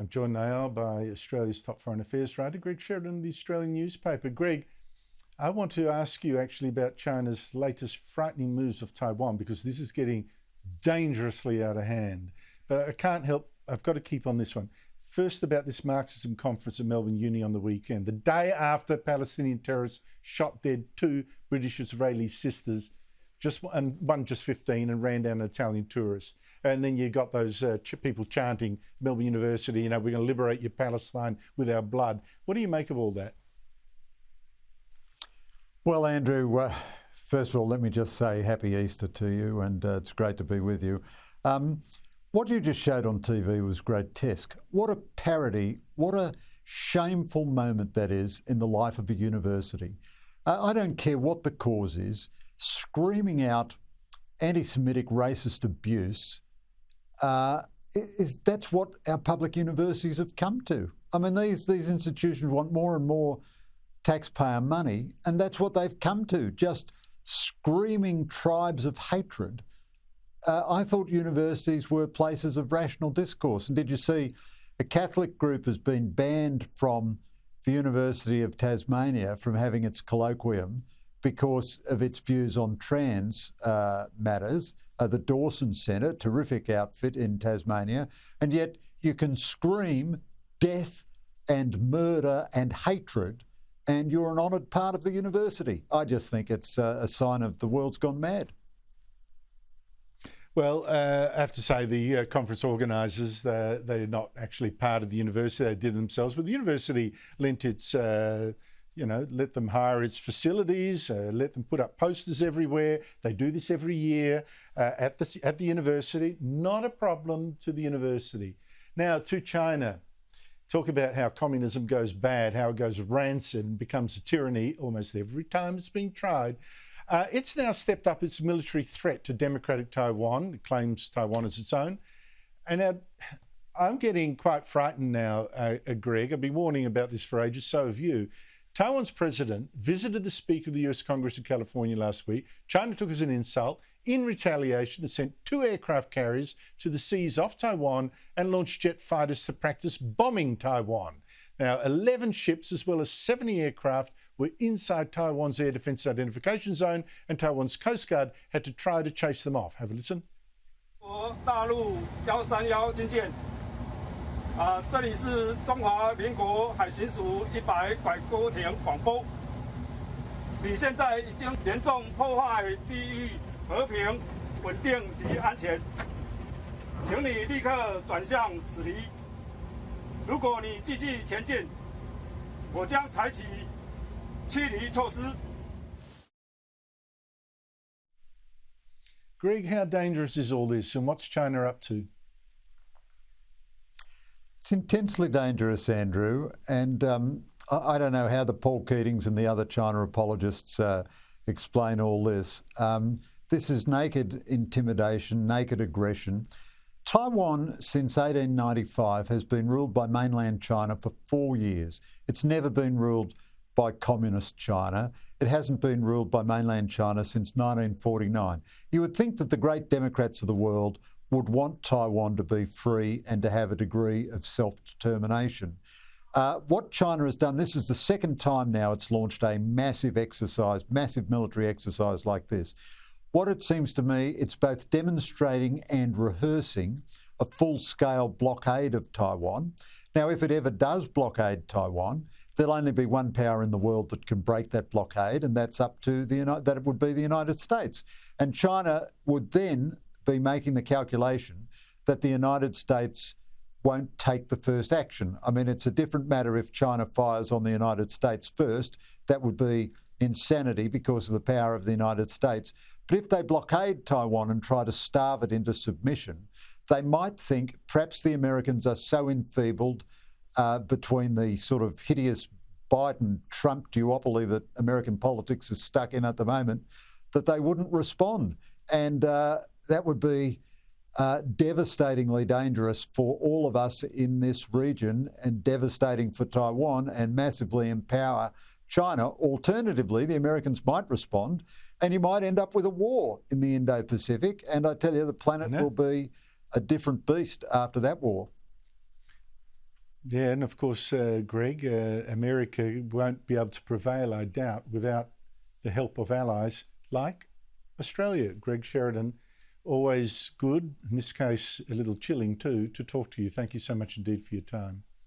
I'm joined now by Australia's top foreign affairs writer, Greg Sheridan of the Australian newspaper. Greg, I want to ask you actually about China's latest frightening moves of Taiwan, because this is getting dangerously out of hand. But I can't help, I've got to keep on this one. First, about this Marxism conference at Melbourne Uni on the weekend, the day after Palestinian terrorists shot dead two British-Israeli sisters, one just 15, and ran down an Italian tourist. And then you got those people chanting, Melbourne University, we're going to liberate your Palestine with our blood. What do you make of all that? Well, Andrew, first of all, let me just say happy Easter to you, and it's great to be with you. What you just showed on TV was grotesque. What a parody, what a shameful moment that is in the life of a university. I don't care what the cause is, screaming out anti-Semitic racist abuse, that's what our public universities have come to. I mean, these institutions want more and more taxpayer money, and that's what they've come to, just screaming tribes of hatred. I thought universities were places of rational discourse. And did you see a Catholic group has been banned from the University of Tasmania from having its colloquium because of its views on trans matters? The Dawson Centre, terrific outfit in Tasmania, and yet you can scream death and murder and hatred and you're an honoured part of the university. I just think it's a sign of the world's gone mad. Well, I have to say the conference organisers, they're not actually part of the university, they did it themselves, but the university lent its let them hire its facilities, let them put up posters everywhere. They do this every year at the university. Not a problem to the university. Now to China. Talk about how communism goes bad, how it goes rancid and becomes a tyranny almost every time it's been tried. It's now stepped up its military threat to democratic Taiwan. It claims Taiwan as its own. And I'm getting quite frightened now, Greg. I've been warning about this for ages, so have you. Taiwan's president visited the Speaker of the US Congress in California last week. China took as an insult. In retaliation, it sent 2 aircraft carriers to the seas off Taiwan and launched jet fighters to practice bombing Taiwan. Now, 11 ships as well as 70 aircraft were inside Taiwan's air defense identification zone, and Taiwan's Coast Guard had to try to chase them off. Have a listen. 这里是中华民国海巡署100拐沟艇广播。你现在已经严重破坏地域和平、稳定及安全，请你立刻转向驶离。如果你继续前进，我将采取驱离措施。Greg, how dangerous is all this, and what's China up to? It's intensely dangerous, Andrew, and I don't know how the Paul Keatings and the other China apologists explain all this. This is naked intimidation, naked aggression. Taiwan, since 1895, has been ruled by mainland China for 4 years. It's never been ruled by communist China. It hasn't been ruled by mainland China since 1949. You would think that the great democrats of the world would want Taiwan to be free and to have a degree of self-determination. What China has done, this is the second time now it's launched a massive exercise, massive military exercise like this. What it seems to me, it's both demonstrating and rehearsing a full-scale blockade of Taiwan. Now, if it ever does blockade Taiwan, there'll only be one power in the world that can break that blockade, and that's up to that it would be the United States. And China would then be making the calculation that the United States won't take the first action. I mean, it's a different matter if China fires on the United States first. That would be insanity because of the power of the United States. But if they blockade Taiwan and try to starve it into submission, they might think perhaps the Americans are so enfeebled between the sort of hideous Biden-Trump duopoly that American politics is stuck in at the moment, that they wouldn't respond. And that would be devastatingly dangerous for all of us in this region and devastating for Taiwan and massively empower China. Alternatively, the Americans might respond and you might end up with a war in the Indo-Pacific. And I tell you, the planet will be a different beast after that war. Yeah, and of course, Greg, America won't be able to prevail, I doubt, without the help of allies like Australia. Greg Sheridan, always good, in this case a little chilling too, to talk to you. Thank you so much indeed for your time.